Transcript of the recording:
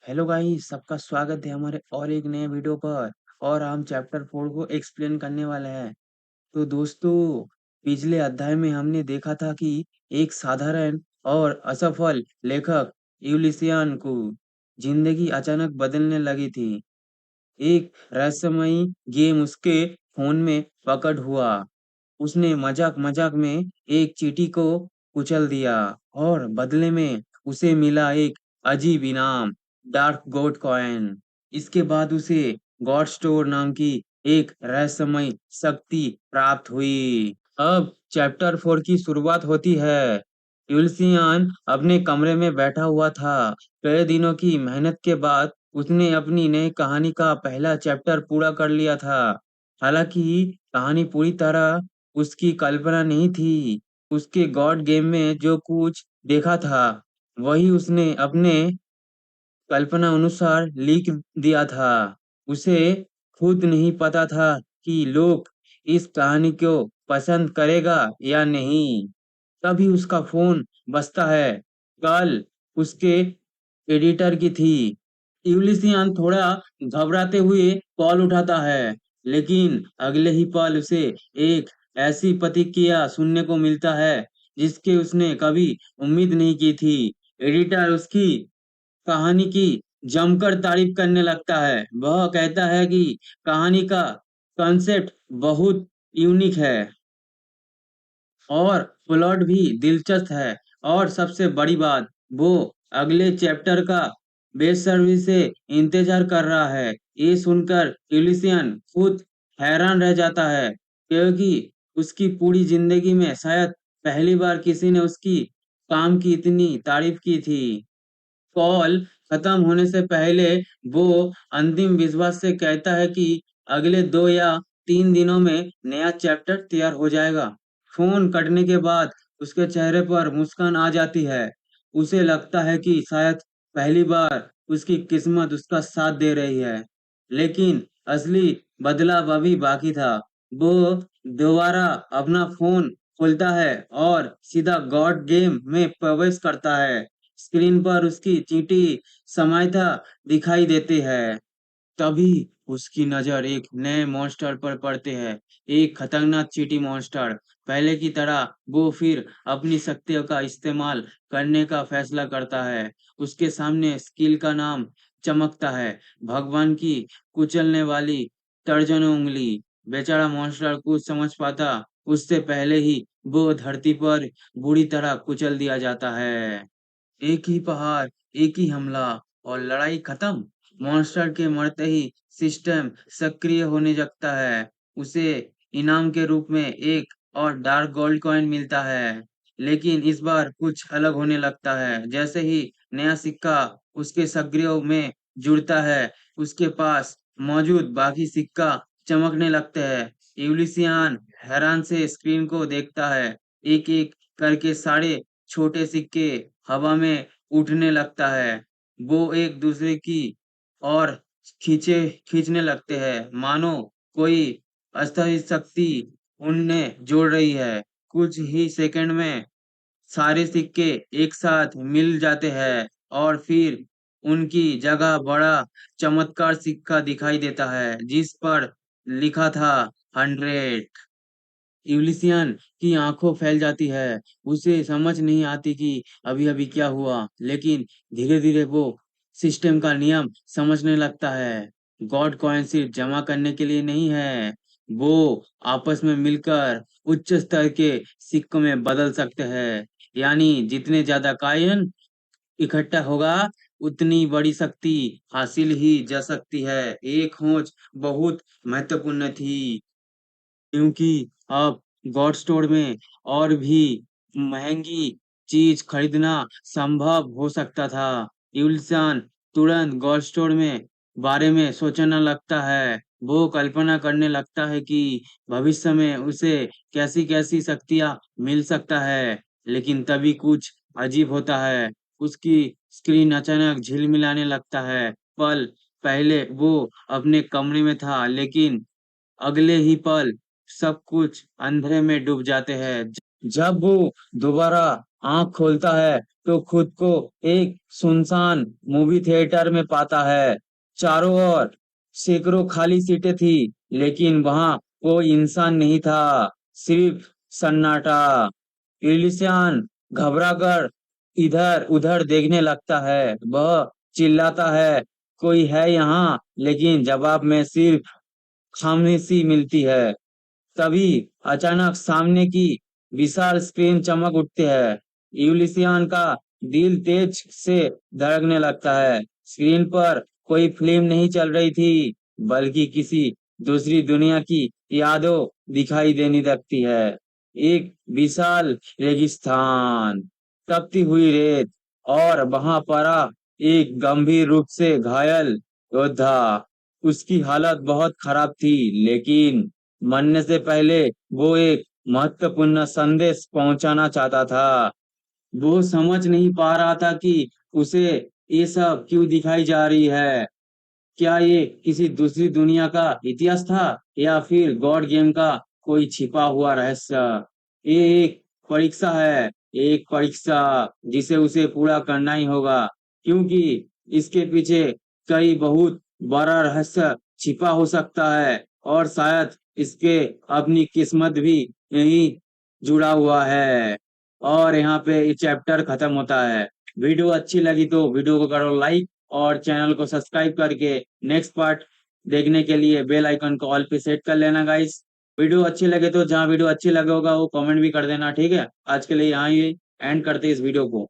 Hello guys, सबका स्वागत है हमारे और एक नए वीडियो पर। और हम चैप्टर 4 को एक्सप्लेन करने वाले हैं। तो दोस्तों, पिछले अध्याय में हमने देखा था कि एक साधारण और असफल लेखक यूलिसियन को जिंदगी अचानक बदलने लगी थी। एक रहस्यमयी गेम उसके फोन में पकड़ हुआ। उसने मजाक-मजाक में एक चींटी को कुचल दिया और बदले में उसे मिला एक अजीब इनाम, डार्क गोड कॉइन। इसके बाद उसे गॉड स्टोर नाम की एक रहस्यमयी शक्ति प्राप्त हुई। अब चैप्टर 4 की शुरुआत होती है। यूल्सियान अपने कमरे में बैठा हुआ था। कई दिनों की मेहनत के बाद उसने अपनी नई कहानी का पहला चैप्टर पूरा कर लिया था। हालांकि कहानी पूरी तरह उसकी कल्पना नहीं थी। उसके गॉड गेम में जो कुछ देखा था, वही उसने अपने कल्पना अनुसार लिख दिया था। उसे खुद नहीं पता था कि लोग इस कहानी को पसंद करेगा या नहीं। तभी उसका फोन बजता है। कल उसके एडिटर की थी। यूलिसियन थोड़ा घबराते हुए कॉल उठाता है, लेकिन अगले ही पल उसे एक ऐसी प्रतिक्रिया सुनने को मिलता है जिसके उसने कभी उम्मीद नहीं की थी। एडिटर उसकी कहानी की जमकर तारीफ करने लगता है। वह कहता है कि कहानी का कॉन्सेप्ट बहुत यूनिक है और प्लॉट भी दिलचस्प है, और सबसे बड़ी बात, वो अगले चैप्टर का बेसब्री से इंतजार कर रहा है। ये सुनकर यूलिसियन खुद हैरान रह जाता है, क्योंकि उसकी पूरी जिंदगी में शायद पहली बार किसी ने उसकी काम की इतनी तारीफ की थी। कॉल खत्म होने से पहले वो अंतिम विश्वास से कहता है कि अगले 2 या 3 दिनों में नया चैप्टर तैयार हो जाएगा। फोन कटने के बाद उसके चेहरे पर मुस्कान आ जाती है। उसे लगता है कि शायद पहली बार उसकी किस्मत उसका साथ दे रही है। लेकिन असली बदलाव अभी बाकी था। वो दोबारा अपना फोन खोलता है और सीधा गॉड गेम में प्रवेश करता है। स्क्रीन पर उसकी चींटी समायता दिखाई देती है। तभी उसकी नजर एक नए मॉन्स्टर पर पड़ते है। एक खतरनाक चींटी मॉन्स्टर। पहले की तरह वो फिर अपनी शक्तियों का इस्तेमाल करने का फैसला करता है। उसके सामने स्किल का नाम चमकता है, भगवान की कुचलने वाली तर्जनी उंगली। बेचारा मॉन्स्टर कुछ समझ पाता उससे पहले ही वो धरती पर बुरी तरह कुचल दिया जाता है। एक ही पहाड़, एक ही हमला और लड़ाई खत्म। मॉन्स्टर के मरते ही सिस्टम सक्रिय होने लगता है। उसे इनाम के रूप में एक और डार्क गोल्ड कॉइन मिलता है। लेकिन इस बार कुछ अलग होने लगता है। जैसे ही नया सिक्का उसके सक्रिय में जुड़ता है, उसके पास मौजूद बाकी सिक्का चमकने लगते हैं। यूलिसियन हैरान से स्क्रीन को देखता है। एक एक करके सारे छोटे सिक्के हवा में उठने लगता है। वो एक दूसरे की और खींचने लगते हैं, मानो कोई अस्थायी शक्ति उन्हें जोड़ रही है। कुछ ही सेकंड में सारे सिक्के एक साथ मिल जाते हैं और फिर उनकी जगह बड़ा चमत्कार सिक्का दिखाई देता है, जिस पर लिखा था 100। यूलिसियन की आंखों फैल जाती है। उसे समझ नहीं आती कि अभी अभी क्या हुआ, लेकिन धीरे धीरे वो सिस्टम का नियम समझने लगता है। गॉड कॉइन सिर्फ जमा करने के लिए नहीं है, वो आपस में मिलकर उच्च स्तर के सिक्कों में बदल सकते हैं। यानी जितने ज्यादा कॉइन इकट्ठा होगा, उतनी बड़ी शक्ति हासिल ही जा सकती है। एक खोज बहुत महत्वपूर्ण थी, क्योंकि अब गॉड स्टोर में और भी महंगी चीज खरीदना संभव हो सकता था। यूल्सान तुरंत गॉड स्टोर में बारे में सोचने लगता है। वो कल्पना करने लगता है कि भविष्य में उसे कैसी कैसी शक्तियां मिल सकता है। लेकिन तभी कुछ अजीब होता है। उसकी स्क्रीन अचानक झिलमिलाने लगता है। पल पहले वो अपने कमरे में था, लेकिन अगले ही पल सब कुछ अंधेरे में डूब जाते हैं। जब वो दोबारा आंख खोलता है तो खुद को एक सुनसान मूवी थिएटर में पाता है। चारों ओर सैकड़ों खाली सीटें थी, लेकिन वहां कोई इंसान नहीं था, सिर्फ सन्नाटा। यूलिसियन घबराकर इधर उधर देखने लगता है। वह चिल्लाता है, कोई है यहाँ? लेकिन जवाब में सिर्फ खामोशी मिलती है। तभी अचानक सामने की विशाल स्क्रीन चमक उठती है। यूलिसियन का दिल तेज से धड़कने लगता है। स्क्रीन पर कोई फिल्म नहीं चल रही थी, बल्कि किसी दूसरी दुनिया की यादों दिखाई देने लगती है। एक विशाल रेगिस्तान, तपती हुई रेत, और वहां पड़ा एक गंभीर रूप से घायल योद्धा। उसकी हालत बहुत खराब थी, लेकिन मरने से पहले वो एक महत्वपूर्ण संदेश पहुंचाना चाहता था। वो समझ नहीं पा रहा था कि उसे ये सब क्यों दिखाई जा रही है। क्या ये किसी दूसरी दुनिया का इतिहास था, या फिर गॉड गेम का कोई छिपा हुआ रहस्य? ये एक परीक्षा है, एक परीक्षा जिसे उसे पूरा करना ही होगा, क्योंकि इसके पीछे कई बहुत बड़ा रहस्य छिपा हो सकता है, और शायद इसके अपनी किस्मत भी यही जुड़ा हुआ है। और यहाँ पे ये चैप्टर खत्म होता है। वीडियो अच्छी लगी तो वीडियो को करो लाइक, और चैनल को सब्सक्राइब करके नेक्स्ट पार्ट देखने के लिए बेल आइकन को ऑल पे सेट कर लेना गाइस। वीडियो अच्छी लगे तो जहाँ वीडियो अच्छी लगे होगा वो कमेंट भी कर देना, ठीक है। आज के लिए यहाँ ही एंड करते हैं इस वीडियो को।